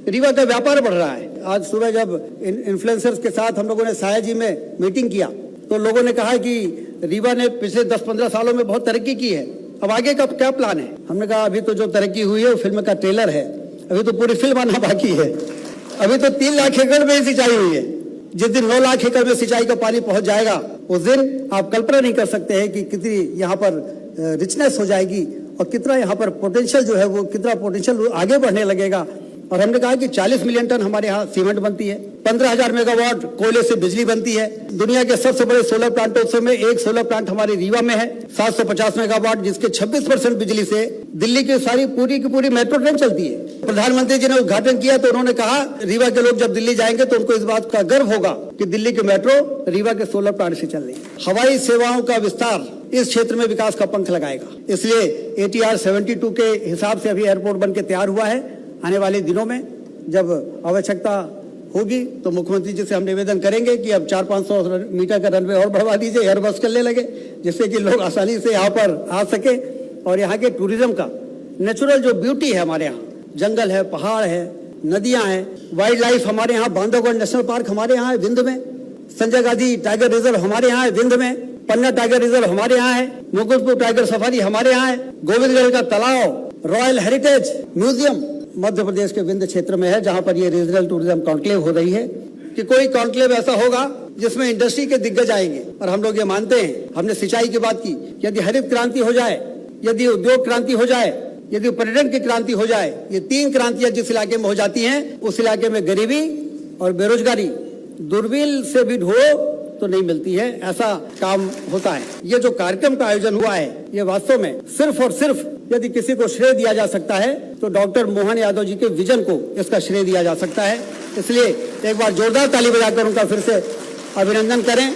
रीवा का व्यापार बढ़ रहा है। आज सुबह जब इन्फ्लुएंसर्स के साथ हम लोगों ने सायाजी में मीटिंग किया तो लोगों ने कहा कि रीवा ने पिछले 10-15 सालों में बहुत तरक्की की है, अब आगे का क्या प्लान है। हमने कहा अभी तो जो तरक्की हुई है वो फिल्म का ट्रेलर है, अभी तो पूरी फिल्म आना बाकी है। अभी तो 3 लाख एकड़ में सिंचाई हुई है। जिस दिन 9 लाख एकड़ में सिंचाई का पानी पहुंच जाएगा उस दिन आप कल्पना नहीं कर सकते हैं कि कितनी यहाँ पर रिचनेस हो जाएगी और कितना यहाँ पर पोटेंशियल जो है वो कितना पोटेंशियल आगे बढ़ने लगेगा। और हमने कहा कि 40 मिलियन टन हमारे यहाँ सीमेंट बनती है, 15,000 मेगावाट कोयले से बिजली बनती है। दुनिया के सबसे बड़े सोलर प्लांटों में एक सोलर प्लांट हमारे रीवा में है 750 मेगावाट, जिसके 26% बिजली से दिल्ली की सारी पूरी की पूरी मेट्रो ट्रेन चलती है। प्रधानमंत्री जी ने उद्घाटन किया तो उन्होंने कहा रीवा के लोग जब दिल्ली जाएंगे तो उनको इस बात का गर्व होगा कि दिल्ली की मेट्रो रीवा के सोलर प्लांट से चल रही है। हवाई सेवाओं का विस्तार इस क्षेत्र में विकास का पंख लगाएगा, इसलिए ATR 72 के हिसाब से अभी एयरपोर्ट बन के तैयार हुआ है। आने वाले दिनों में जब आवश्यकता होगी तो मुख्यमंत्री जी से हम निवेदन करेंगे कि अब 400-500 मीटर का रनवे और बढ़वा दीजिए, एयरबस चलने लगे, जिससे कि लोग आसानी से यहाँ पर आ सके। और यहाँ के टूरिज्म का नेचुरल जो ब्यूटी है हमारे यहाँ, जंगल है, पहाड़ है, नदियाँ हैं, वाइल्ड लाइफ हमारे यहाँ, बांधवगढ़ नेशनल पार्क हमारे यहाँ है विंध्य में, संजय गांधी टाइगर रिजर्व हमारे यहाँ है विंध्य में, पन्ना टाइगर रिजर्व हमारे यहाँ है, मुकुटपुर टाइगर सफारी हमारे यहाँ है, गोविंदगढ़ का तालाब, royal heritage museum Madhya Pradesh के विंध्य क्षेत्र में है, जहां पर ये रीजनल टूरिज्म कॉन्क्लेव हो रही है। कि कोई कॉन्क्लेव ऐसा होगा जिसमें इंडस्ट्री के दिग्गज आएंगे। और हम लोग ये मानते हैं, हमने सिंचाई की बात की, यदि हरित क्रांति हो जाए, यदि उद्योग क्रांति हो जाए, यदि पर्यटन की क्रांति हो जाए, ये 3 क्रांतियां जिस इलाके में हो जाती हैं उस इलाके में गरीबी और बेरोजगारी दूरबीन से भी ढूंढो तो नहीं मिलती है, ऐसा काम होता है। ये जो कार्यक्रम का आयोजन हुआ है ये वास्तव में सिर्फ और सिर्फ यदि किसी को श्रेय दिया जा सकता है तो डॉक्टर मोहन यादव जी के विजन को इसका श्रेय दिया जा सकता है। इसलिए एक बार जोरदार ताली बजाकर उनका फिर से अभिनंदन करें।